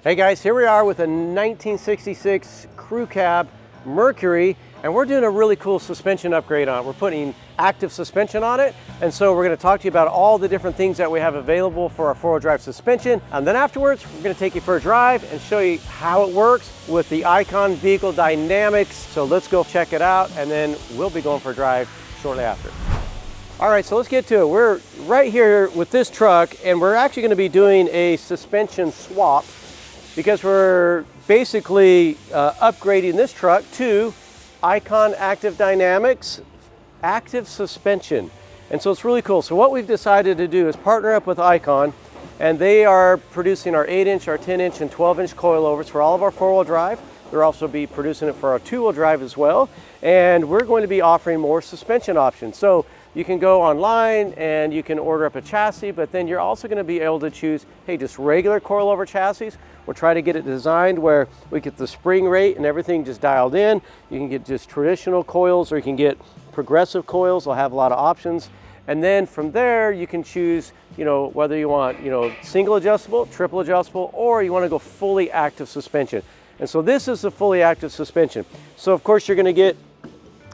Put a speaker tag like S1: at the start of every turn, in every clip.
S1: Hey guys, here we are with a 1966 crew cab Mercury, and we're doing a really cool suspension upgrade on it. We're putting active suspension on it, and so we're going to talk to you about all the different things that we have available for our four-wheel drive suspension. And then afterwards, we're going to take you for a drive and show you how it works with the Icon vehicle dynamics. So let's go check it out, and then we'll be going for a drive shortly after. All right, so let's get to it. We're right here with this truck, and we're actually going to be doing a suspension swap because we're basically upgrading this truck to Icon Active Dynamics active suspension. And so it's really cool. So what we've decided to do is partner up with Icon, and they are producing our 8-inch, our 10-inch, and 12-inch coilovers for all of our four-wheel drive. They'll also be producing it for our two-wheel drive as well. And we're going to be offering more suspension options. So you can go online and you can order up a chassis, but then you're also going to be able to choose, hey, just regular coilover chassis. We'll try to get it designed where we get the spring rate and everything just dialed in. You can get just traditional coils, or you can get progressive coils. They'll have a lot of options. And then from there, you can choose, whether you want, single adjustable, triple adjustable, or you want to go fully active suspension. And so this is the fully active suspension. So of course, you're going to get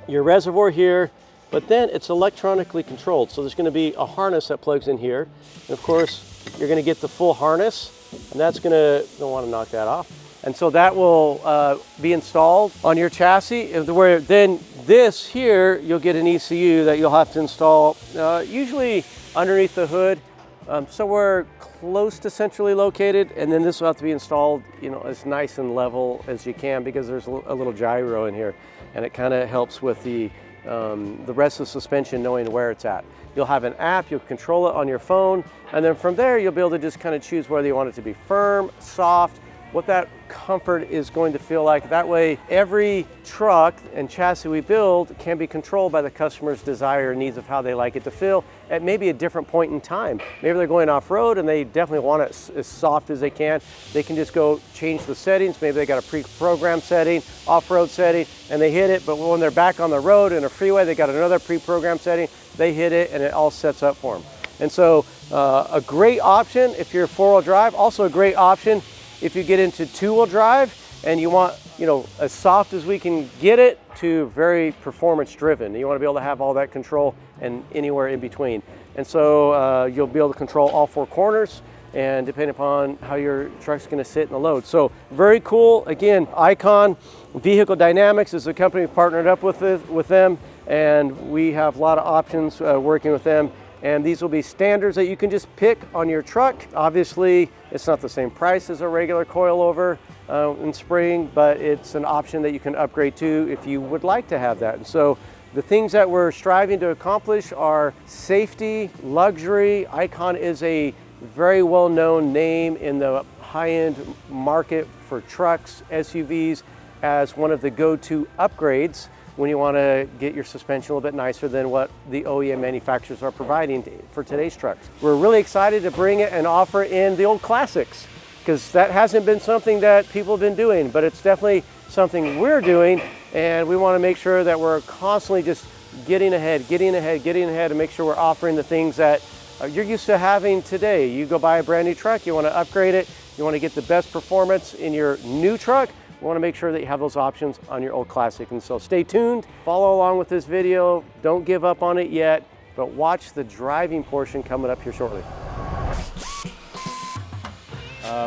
S1: your reservoir here, but then it's electronically controlled. So there's going to be a harness that plugs in here. And of course, you're going to get the full harness, and that's going to, don't want to knock that off. And so that will be installed on your chassis, where then this here, you'll get an ECU that you'll have to install usually underneath the hood, somewhere close to centrally located. And then this will have to be installed, as nice and level as you can, because there's a little gyro in here, and it kind of helps with the rest of the suspension knowing where it's at. You'll have an app, you'll control it on your phone, and then from there you'll be able to just kind of choose whether you want it to be firm, soft, what that comfort is going to feel like. That way every truck and chassis we build can be controlled by the customer's desire and needs of how they like it to feel at maybe a different point in time. Maybe they're going off-road and they definitely want it as soft as they can. They can just go change the settings. Maybe they got a pre-programmed setting, off-road setting, and they hit it, but when they're back on the road in a freeway, they got another pre-programmed setting, they hit it and it all sets up for them. And so a great option if you're four-wheel drive, also a great option if you get into two-wheel drive and you want, as soft as we can get it to very performance driven. You want to be able to have all that control and anywhere in between. And so you'll be able to control all four corners, and depending upon how your truck's going to sit in the load. So very cool. Again, Icon Vehicle Dynamics is a company we partnered up with them, and we have a lot of options working with them. And these will be standards that you can just pick on your truck. Obviously, it's not the same price as a regular coilover in spring, but it's an option that you can upgrade to if you would like to have that. And so the things that we're striving to accomplish are safety, luxury. Icon is a very well-known name in the high-end market for trucks, SUVs, as one of the go-to upgrades when you want to get your suspension a little bit nicer than what the OEM manufacturers are providing for today's trucks. We're really excited to bring it and offer in the old classics, because that hasn't been something that people have been doing, but it's definitely something we're doing, and we want to make sure that we're constantly just getting ahead, and make sure we're offering the things that you're used to having today. You go buy a brand new truck, you want to upgrade it, you want to get the best performance in your new truck, we want to make sure that you have those options on your old classic. And so stay tuned, follow along with this video, don't give up on it yet, but watch the driving portion coming up here shortly.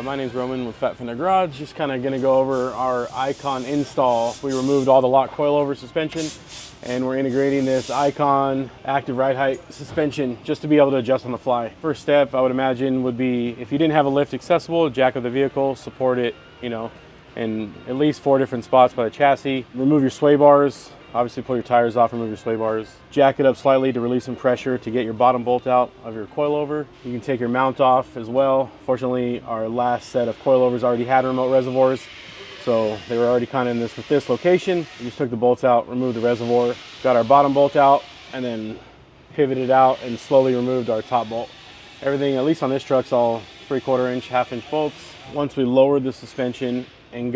S2: My name's Roman with Fender Garage. Just kind of going to go over our Icon install. We removed all the lock coilover suspension, and we're integrating this Icon active ride height suspension just to be able to adjust on the fly. First step, I would imagine, would be if you didn't have a lift accessible, jack up the vehicle, support it, in at least 4 different spots by the chassis. Remove your sway bars. Obviously pull your tires off, remove your sway bars. Jack it up slightly to release some pressure to get your bottom bolt out of your coilover. You can take your mount off as well. Fortunately, our last set of coilovers already had remote reservoirs, so they were already kind of in this location. We just took the bolts out, removed the reservoir, got our bottom bolt out, and then pivoted out and slowly removed our top bolt. Everything, at least on this truck's all 3/4 inch, 1/2 inch bolts. Once we lowered the suspension and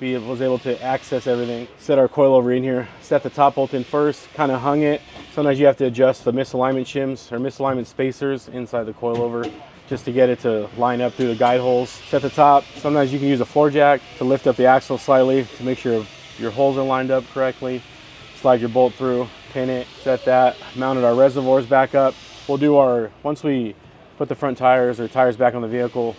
S2: was able to access everything, set our coilover in here, set the top bolt in first, kind of hung it. Sometimes you have to adjust the misalignment shims or misalignment spacers inside the coilover just to get it to line up through the guide holes. Set the top. Sometimes you can use a floor jack to lift up the axle slightly to make sure your holes are lined up correctly. Slide your bolt through, pin it, set that. Mounted our reservoirs back up. We'll do once we put the front tires or tires back on the vehicle,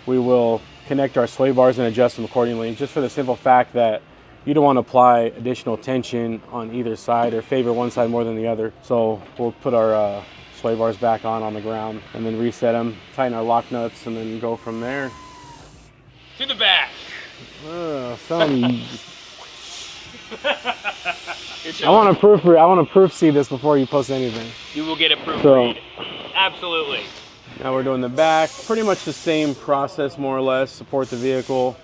S2: we will connect our sway bars and adjust them accordingly, just for the simple fact that you don't want to apply additional tension on either side or favor one side more than the other. So we'll put our sway bars back on the ground and then reset them, tighten our lock nuts, and then go from there.
S3: To the back.
S2: I want to proof see this before you post anything.
S3: You will get a proof read. Absolutely.
S2: Now we're doing the back. Pretty much the same process, more or less. Support the vehicle.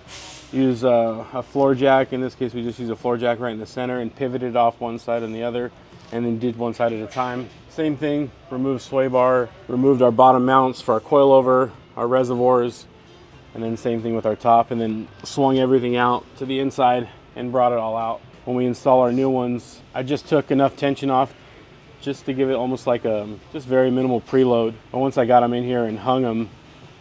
S2: Use a floor jack. In this case, we just use a floor jack right in the center and pivot it off one side and the other, and then did one side at a time. Same thing, remove sway bar, removed our bottom mounts for our coilover, our reservoirs, and then same thing with our top, and then swung everything out to the inside and brought it all out. When we install our new ones, I just took enough tension off just to give it almost like just very minimal preload. But once I got them in here and hung them,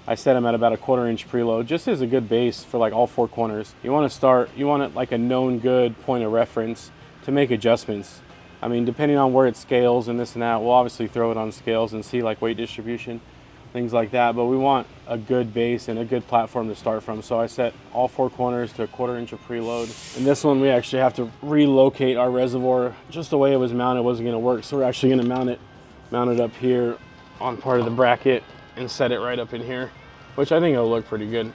S2: I set them at about a 1/4 inch preload, just as a good base for like all 4 corners. You want it like a known good point of reference to make adjustments. I mean, depending on where it scales and this and that, we'll obviously throw it on scales and see like weight distribution, things like that. But we want a good base and a good platform to start from. So I set all 4 corners to a 1/4 inch of preload. And this one, we actually have to relocate our reservoir. Just the way it was mounted wasn't gonna work. So we're actually gonna mount it up here on part of the bracket and set it right up in here, which I think it'll look pretty good.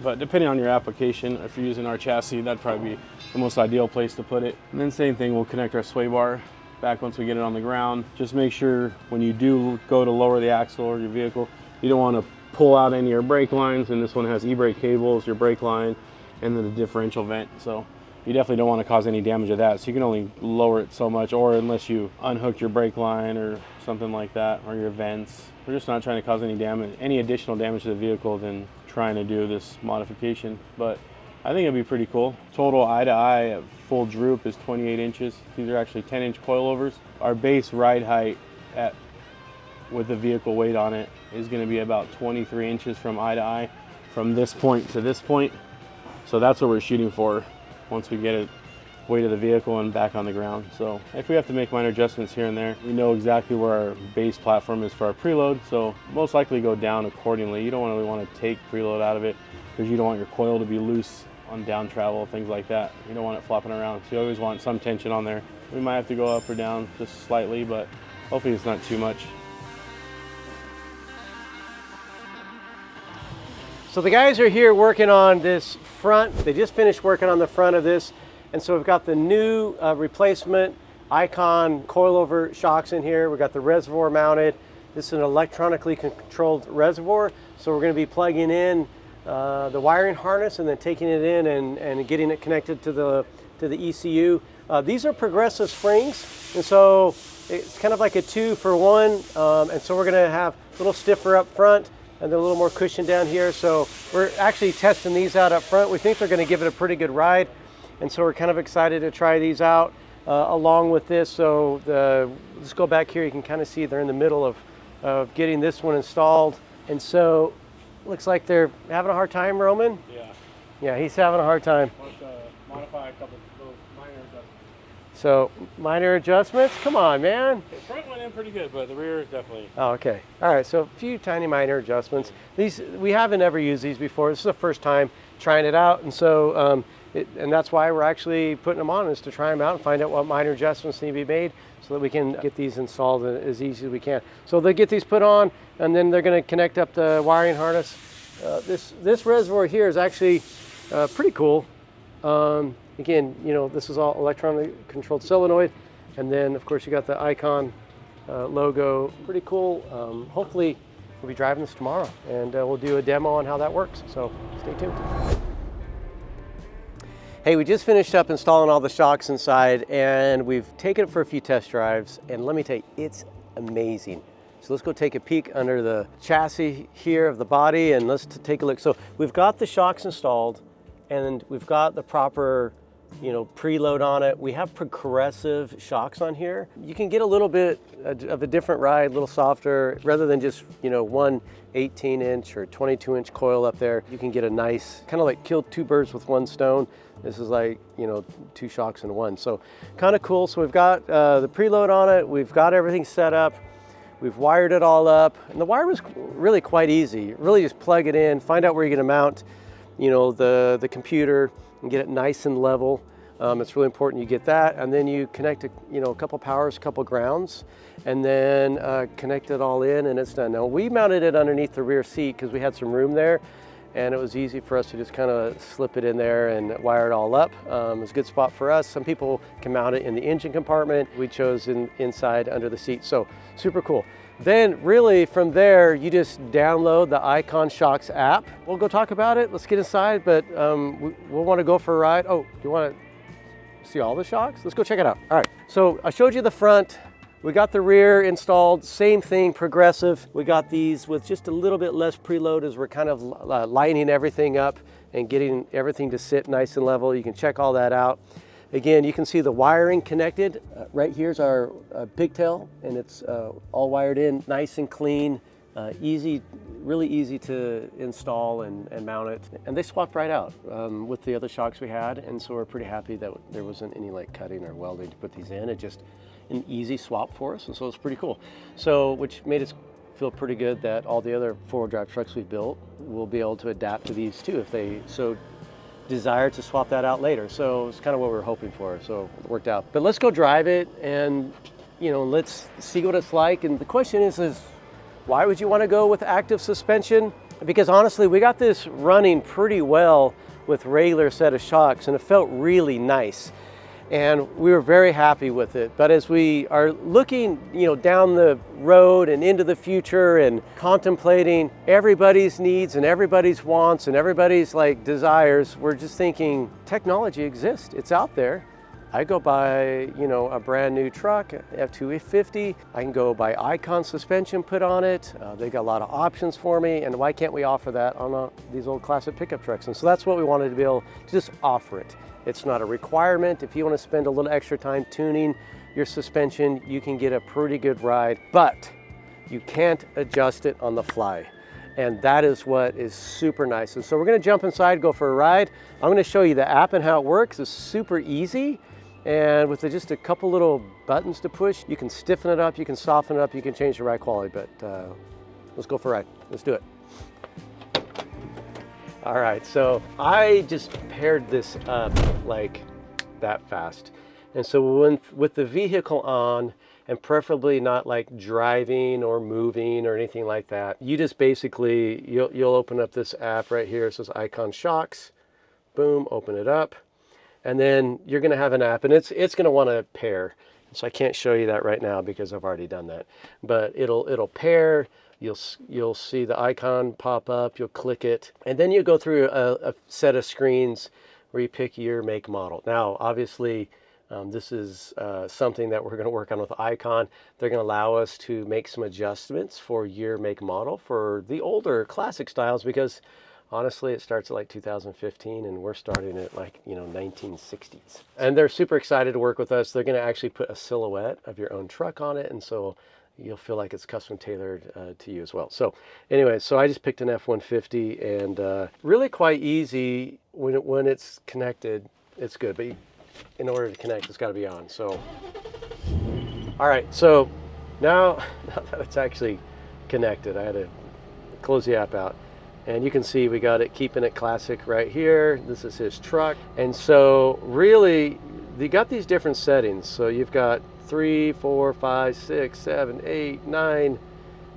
S2: But depending on your application, if you're using our chassis, that'd probably be the most ideal place to put it. And then same thing, we'll connect our sway bar back once we get it on the ground. Just make sure when you do go to lower the axle or your vehicle, you don't want to pull out any of your brake lines. And this one has e-brake cables, your brake line, and then the differential vent. So you definitely don't want to cause any damage to that. So you can only lower it so much, or unless you unhook your brake line or something like that, or your vents. We're just not trying to cause any damage, any additional damage to the vehicle than trying to do this modification. But I think it'd be pretty cool. Total eye to eye at full droop is 28 inches. These are actually 10-inch coilovers. Our base ride height with the vehicle weight on it is going to be about 23 inches from eye to eye, from this point to this point. So that's what we're shooting for once we get it weight of the vehicle and back on the ground. So if we have to make minor adjustments here and there, we know exactly where our base platform is for our preload. So most likely go down accordingly. You don't really want to take preload out of it because you don't want your coil to be loose on down travel, things like that. You don't want it flopping around. So you always want some tension on there. We might have to go up or down just slightly, but hopefully it's not too much.
S1: So the guys are here working on this front. They just finished working on the front of this. And so we've got the new replacement Icon coilover shocks in here. We've got the reservoir mounted. This is an electronically controlled reservoir. So we're going to be plugging in the wiring harness and then taking it in and getting it connected to the ECU. These are progressive springs, and so it's kind of like a 2-for-1. And so we're going to have a little stiffer up front and then a little more cushion down here. So we're actually testing these out up front. We think they're going to give it a pretty good ride. And so we're kind of excited to try these out along with this. So let's go back here. You can kind of see they're in the middle of getting this one installed. And so looks like they're having a hard time, Roman?
S2: Yeah.
S1: Yeah, he's having a hard time.
S2: Let's modify a couple of little minor adjustments.
S1: So minor adjustments? Come on, man.
S2: The front went in pretty good, but the rear is definitely...
S1: Oh, okay. All right, so a few tiny minor adjustments. These, we haven't ever used these before. This is the first time trying it out. And so, and that's why we're actually putting them on, is to try them out and find out what minor adjustments need to be made so that we can get these installed as easy as we can. So they'll get these put on, and then they're going to connect up the wiring harness. This reservoir here is actually pretty cool. Again, you know, this is all electronically controlled solenoid, and then of course you got the Icon logo. Pretty cool. Hopefully we'll be driving this tomorrow, and we'll do a demo on how that works. So stay tuned. Hey, we just finished up installing all the shocks inside, and we've taken it for a few test drives, and let me tell you, it's amazing. So let's go take a peek under the chassis here of the body, and let's take a look. So we've got the shocks installed, and we've got the proper you know, preload on it. We have progressive shocks on here. You can get a little bit of a different ride, a little softer, rather than just, you know, one 18-inch or 22-inch coil up there. You can get a nice, kind of like kill two birds with one stone. This is like, you know, two shocks in one. So kind of cool. So we've got the preload on it. We've got everything set up. We've wired it all up. And the wire was really quite easy. Really just plug it in, find out where you're gonna mount, you know, the computer and get it nice and level. It's really important you get that. And then you connect, you know, a couple powers, a couple grounds, and then connect it all in and it's done. Now we mounted it underneath the rear seat because we had some room there. And it was easy for us to just kind of slip it in there and wire it all up. It was a good spot for us. Some people can mount it in the engine compartment. We chose inside under the seat, so super cool. Then really from there, you just download the Icon Shocks app. We'll go talk about it. Let's get inside, but we'll want to go for a ride. Oh, you want to see all the shocks? Let's go check it out. All right, so I showed you the front. We got the rear installed, same thing, progressive. We got these with just a little bit less preload as we're kind of lining everything up and getting everything to sit nice and level. You can check all that out. Again, you can see the wiring connected. Right here's our pigtail, and it's all wired in, nice and clean, easy, really easy to install and mount it. And they swapped right out with the other shocks we had, and so we're pretty happy that there wasn't any like cutting or welding to put these in. It just an easy swap for us, and so it's pretty cool. So, which made us feel pretty good that all the other four-wheel drive trucks we've built will be able to adapt to these too if they so desire to swap that out later. So it's kind of what we were hoping for, so it worked out. But let's go drive it and, you know, let's see what it's like. And the question is why would you want to go with active suspension? Because honestly, we got this running pretty well with regular set of shocks and it felt really nice. And we were very happy with it. But as we are looking, you know, down the road and into the future and contemplating everybody's needs and everybody's wants and everybody's like desires, we're just thinking technology exists, it's out there. I go buy, you know, a brand new truck, F250. I can go buy Icon suspension put on it. They got a lot of options for me, and why can't we offer that on these old classic pickup trucks? And so that's what we wanted to be able to just offer it. It's not a requirement. If you want to spend a little extra time tuning your suspension, you can get a pretty good ride, but you can't adjust it on the fly. And that is what is super nice. And so we're going to jump inside, go for a ride. I'm going to show you the app and how it works. It's super easy. And with just a couple little buttons to push, you can stiffen it up, you can soften it up, you can change the ride quality. But let's go for a ride. Let's do it. All right, so I just paired this up like that fast. And so with the vehicle on, and preferably not like driving or moving or anything like that, you just basically, you'll open up this app right here. It says Icon Shocks. Boom, open it up. And then you're gonna have an app, and it's gonna wanna pair. So I can't show you that right now because I've already done that. But it'll pair. You'll see the icon pop up, you'll click it, and then you go through a set of screens where you pick your make model. Now, obviously, this is something that we're going to work on with Icon. They're going to allow us to make some adjustments for year, make, model for the older classic styles, because honestly, it starts at like 2015 and we're starting at like, you know, 1960s. And they're super excited to work with us. They're going to actually put a silhouette of your own truck on it, and so you'll feel like it's custom tailored to you as well. So anyway, so I just picked an F-150, and really quite easy when it's connected. It's good, but in order to connect, it's got to be on. So, all right, so now that it's actually connected, I had to close the app out. And you can see we got it, keeping it classic right here. This is his truck. And so really, you got these different settings. So you've got 3, 4, 5, 6, 7, 8, 9.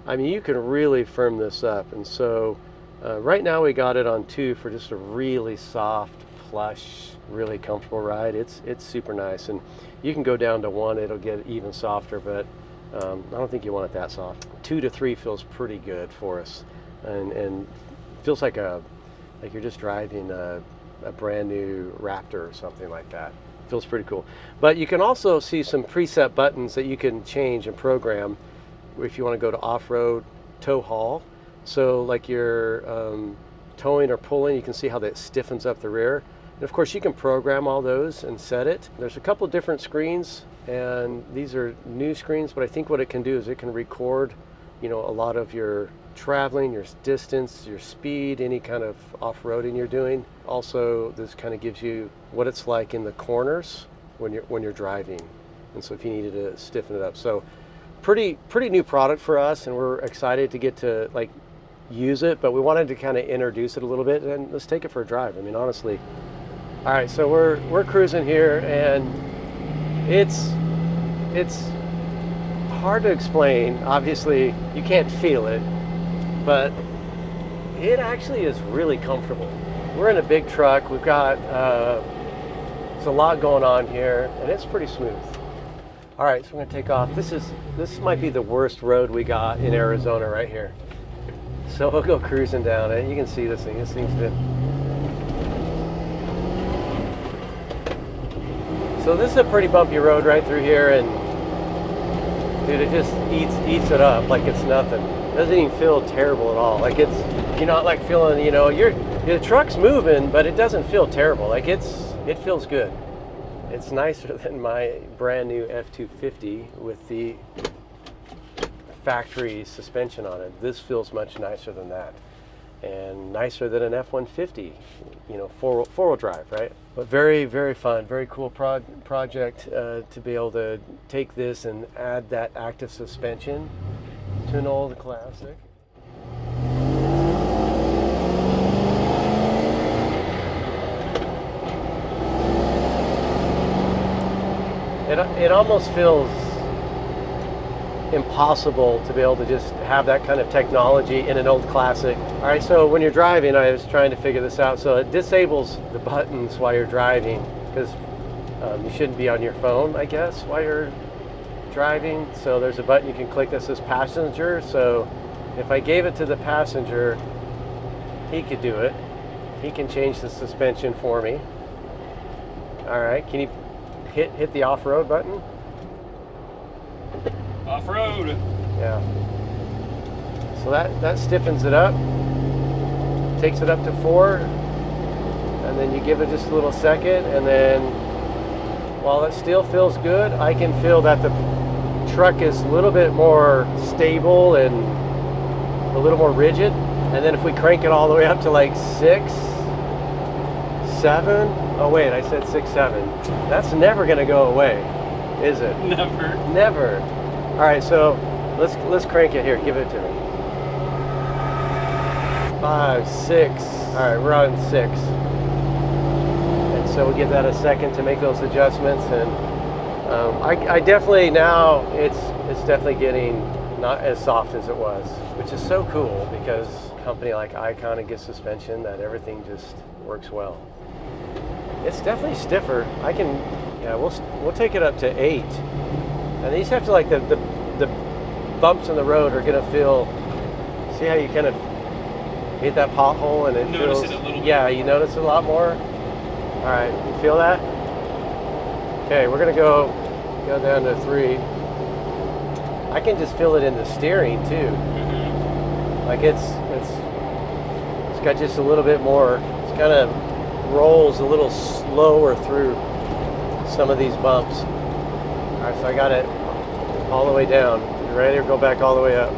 S1: I mean, you can really firm this up. And so right now we got it on 2 for just a really soft, plush, really comfortable ride. It's super nice. And you can go down to 1, it'll get even softer, but I don't think you want it that soft. 2 to 3 feels pretty good for us. And feels like you're just driving a brand new Raptor or something like that. Feels pretty cool. But you can also see some preset buttons that you can change and program if you want to go to off-road, tow haul. So like you're towing or pulling, you can see how that stiffens up the rear. And of course, you can program all those and set it. There's a couple different screens, and these are new screens, but I think what it can do is it can record, a lot of your traveling, your distance, your speed, any kind of off-roading you're doing. Also, this kind of gives you what it's like in the corners when you're driving. And so if you needed to stiffen it up. So pretty new product for us, and we're excited to get to use it, but we wanted to kind of introduce it a little bit, and let's take it for a drive. I mean, honestly. All right, so we're cruising here, and it's hard to explain. Obviously, you can't feel it, but it actually is really comfortable. We're in a big truck. We've got there's a lot going on here, and it's pretty smooth. All right, so we're gonna take off. This might be the worst road we got in Arizona right here. So we'll go cruising down it. You can see this thing. This thing's been. So this is a pretty bumpy road right through here, and dude, it just eats it up like it's nothing. It doesn't even feel terrible at all. Like you're not like feeling, your truck's moving, but it doesn't feel terrible. Like it feels good. It's nicer than my brand new F250 with the factory suspension on it. This feels much nicer than that, and nicer than an F-150, four-wheel drive, right? But very, very fun, very cool project to be able to take this and add that active suspension to an old classic. It almost feels impossible to be able to just have that kind of technology in an old classic. All right, so when you're driving, I was trying to figure this out. So it disables the buttons while you're driving, because you shouldn't be on your phone, I guess, while you're driving. So there's a button you can click that says passenger. So if I gave it to the passenger, he could do it. He can change the suspension for me. All right, can you hit the off-road button?
S3: Off-road.
S1: Yeah. So that stiffens it up, takes it up to 4, and then you give it just a little second, and then while it still feels good, I can feel that the truck is a little bit more stable and a little more rigid. And then if we crank it all the way up to like 6, 7, oh wait, I said 6, 7. That's never gonna go away, is it?
S3: Never.
S1: Never. All right, so let's crank it here. Give it to me. 5, 6. All right, we're on 6. And so we'll give that a second to make those adjustments. And I definitely now it's definitely getting not as soft as it was, which is so cool because a company like Icon and gets suspension that everything just works well. It's definitely stiffer. We'll take it up to 8. And these have to the bumps in the road are gonna feel. See how you kind of hit that pothole and it
S3: Notice
S1: feels.
S3: it a little bit.
S1: Yeah, you notice it a lot more. All right, you feel that? Okay, we're gonna go down to 3. I can just feel it in the steering too.
S3: Mm-hmm.
S1: Like it's got just a little bit more. It's kind of rolls a little slower through some of these bumps. All right, so I got it all the way down. You ready to go back all the way up?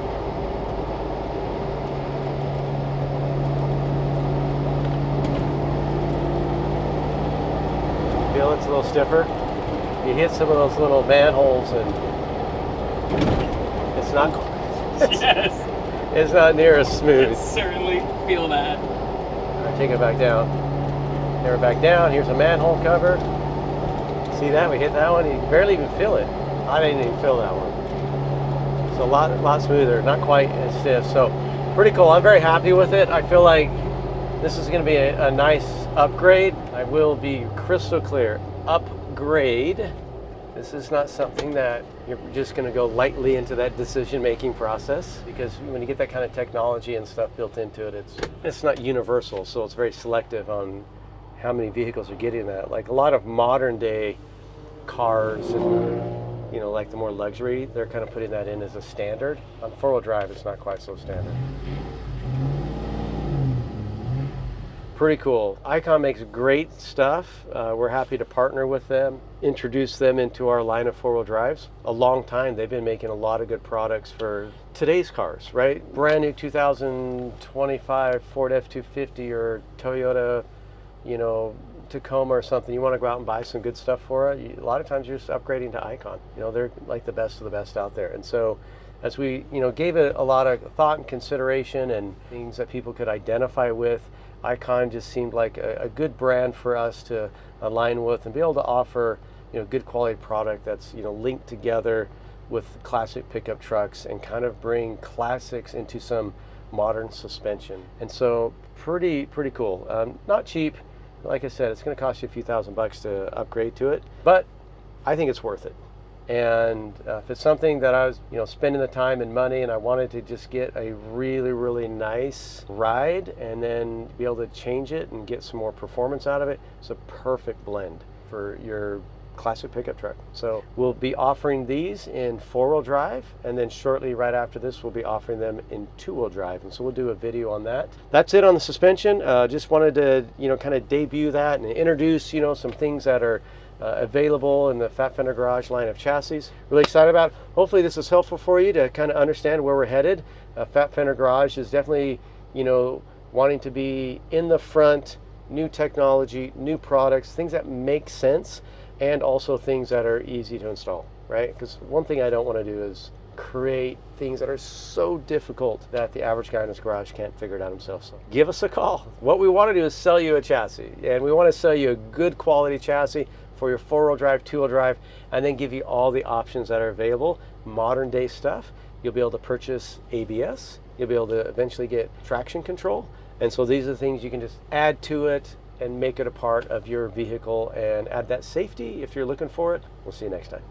S1: Feel it's a little stiffer? You hit some of those little manholes and it's not,
S3: Yes.
S1: it's not near as smooth.
S3: I certainly feel that.
S1: All right, take it back down. Never back down. Here's a manhole cover. See that? We hit that one. You barely even feel it. I didn't even feel that one. It's a lot smoother. Not quite as stiff. So pretty cool. I'm very happy with it. I feel like this is going to be a nice upgrade. I will be crystal clear. Upgrade. This is not something that you're just going to go lightly into that decision-making process, because when you get that kind of technology and stuff built into it, it's not universal. So it's very selective on how many vehicles are getting that. Like a lot of modern day cars and like the more luxury, they're kind of putting that in as a standard. On 4-wheel drive, it's not quite so standard. Pretty cool. Icon makes great stuff. We're happy to partner with them, introduce them into our line of four-wheel drives. A long time, they've been making a lot of good products for today's cars, right? Brand new 2025 Ford F250 or Toyota, you know, Tacoma or something. You want to go out and buy some good stuff for it. A lot of times you're just upgrading to Icon. You know, they're like the best of the best out there. And so as we, you know, gave it a lot of thought and consideration and things that people could identify with, Icon just seemed like a good brand for us to align with and be able to offer, you know, good quality product that's, you know, linked together with classic pickup trucks and kind of bring classics into some modern suspension. And so pretty cool. Not cheap. Like I said, it's going to cost you a few $1,000 to upgrade to it, but I think it's worth it. And if it's something that I was, you know, spending the time and money and I wanted to just get a really nice ride and then be able to change it and get some more performance out of it, it's a perfect blend for your classic pickup truck. So we'll be offering these in four-wheel drive, and then shortly right after this we'll be offering them in two-wheel drive, and so we'll do a video on that. That's it on the suspension. Just wanted to, you know, kind of debut that and introduce, you know, some things that are available in the Fat Fender Garage line of chassis. Really excited about it. Hopefully this is helpful for you to kind of understand where we're headed. Fat Fender Garage is definitely, you know, wanting to be in the front, new technology, new products, things that make sense, and also things that are easy to install, right? Because one thing I don't want to do is create things that are so difficult that the average guy in his garage can't figure it out himself. So give us a call. What we want to do is sell you a chassis, and we want to sell you a good quality chassis for your four-wheel drive, two-wheel drive, and then give you all the options that are available, modern day stuff. You'll be able to purchase ABS. You'll be able to eventually get traction control. And so these are the things you can just add to it and make it a part of your vehicle and add that safety if you're looking for it. We'll see you next time.